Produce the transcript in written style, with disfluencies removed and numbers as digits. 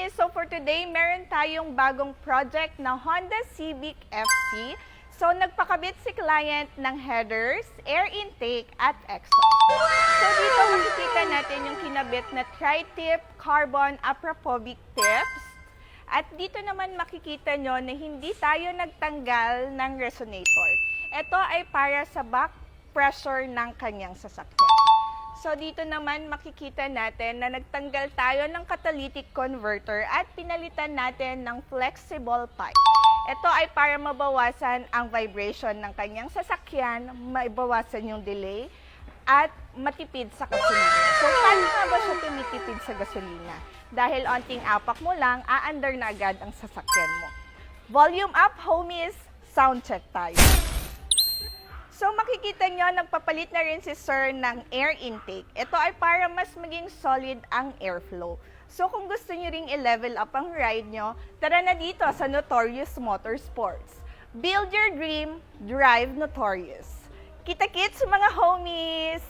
homies! So for today, meron tayong bagong project na Honda Civic FC. So nagpakabit si client ng headers, air intake at exhaust. So dito makikita natin yung kinabit na tri-tip carbon aprapovic tips. At dito naman makikita nyo na hindi tayo nagtanggal ng resonator. Ito ay para sa back pressure ng kanyang sasakyan. So dito naman makikita natin na nagtanggal tayo ng catalytic converter at pinalitan natin ng flexible pipe. Ito ay para mabawasan ang vibration ng kanyang sasakyan, maibawasan yung delay, at matipid sa gasolina. So paano nga ba siya tumitipid sa gasolina? Dahil onting apak mo lang, aandar na agad ang sasakyan mo. Volume up, homies! Sound check tayo. So makikita nyo, nagpapalit na rin si Sir ng air intake. Ito ay para mas maging solid ang airflow. So kung gusto nyo ring i-level up ang ride nyo, tara na dito sa Notorious Motorsports. Build your dream, drive Notorious. Kita-kits mga homies!